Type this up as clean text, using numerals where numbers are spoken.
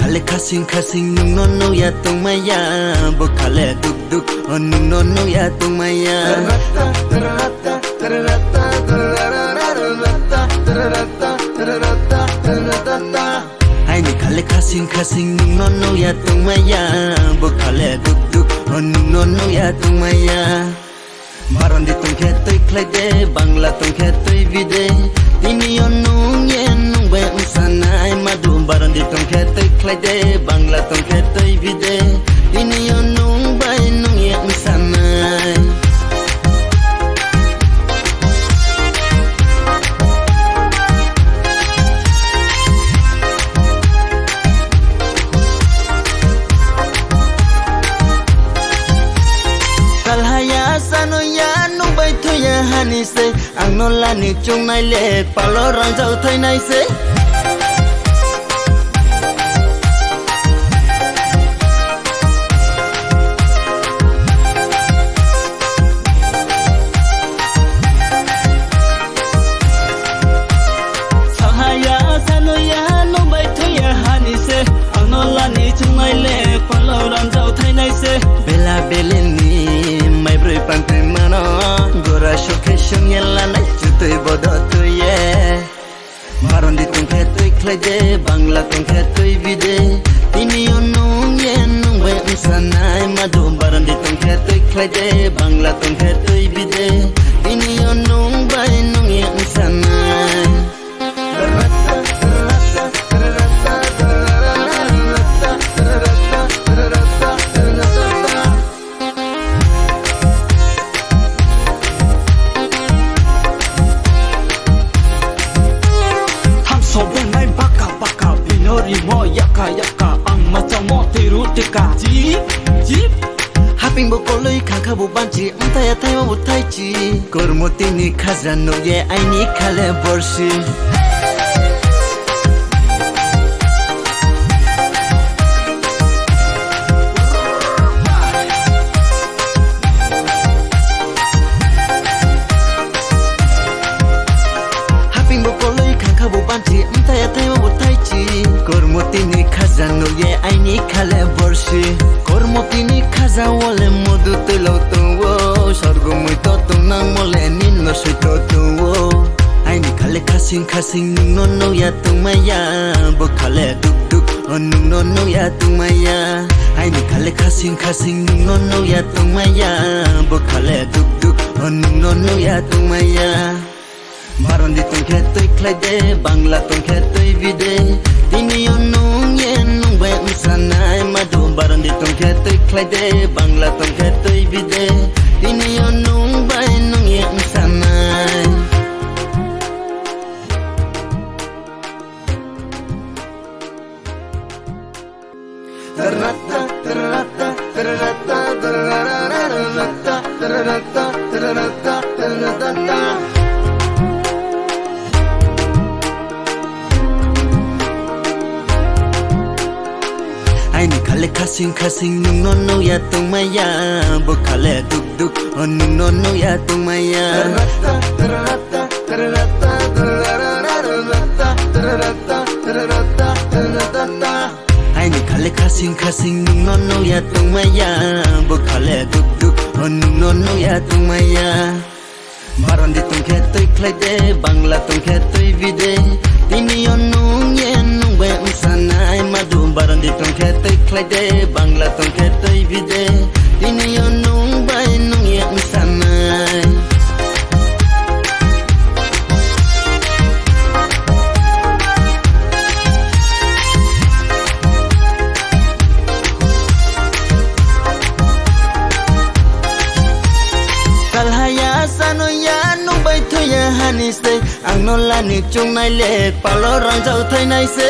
khale khasing khasing nung non no ya tung maya bo khale duk duk nung non no ya tung maya hai ni khale khasing khasing nung non no ya tung maya bo khale duk duk nung non no ya tung maya Marandi tung khe toi khlai de bangla tung khe toi vide tini onung yen nung be sanai madu marandi tung khe toi khlai de bangla tung khe toi vide tini onung bai nung yen sanai kalhaya sano ya nung bai thoya hani se ang non la ni chung nai le palo rang jau thai nai se kalhaya sano ya nung bai thoya hani se ang non la ni chung nai le palo rang jau thai nai se bela beleni mai broi pante mano gora shokhe shungela nai chutoi bodo tuye marandi tung khe toi khlai de bangla tung khe toi vide tini onung yen nung be sanai madu marandi tung khe toi khlai de bangla tung khe toi vide tini onung bai nung yen sanai mo yaka yaka ang macam mo tiru tika jeep jeep haping bo koloi khakha bo banchi amta ya thai mo thai chi kormoti ni khazano ye aini khale borshi haping bo koloi khakha bo banchi amta ya thai mo thai chi kormotini khazano ye aini khale borshi kormotini khaza wole modu telo tuwo sorgomui to tunang mole ninno suito tuwo aini khale khasing khasing nung no ya tumaya bo khale duk duk nung no ya tumaya aini khale khasing khasing nung no ya tumaya bo khale duk duk nung no ya tumaya marandi tung khe toi khlai de bangla tung khe toi vide tini onung yen nung be sanai madu marandi tung khe toi khlai de bangla tung khe toi vide tini onung bai nung yen sanai tarata tarata tarata tarata tarata tarata tarata aini khale khasing khasing nung non no ya tung maya bo khale duk duk nung non no ya tung maya aini khale khasing khasing nung non no ya tung maya bo khale duk duk nung non no ya tung maya marandi tung khe toi khlai de bangla tung khe toi vide tini onung yen nung be sanai madu marandi tung khe toi khlai de bangla tung khe toi vide tini onung bai nung yen sanai kalhaya sano ya nung bai thoya hani se ang non la ni chung nai le palo rang jau thai nai se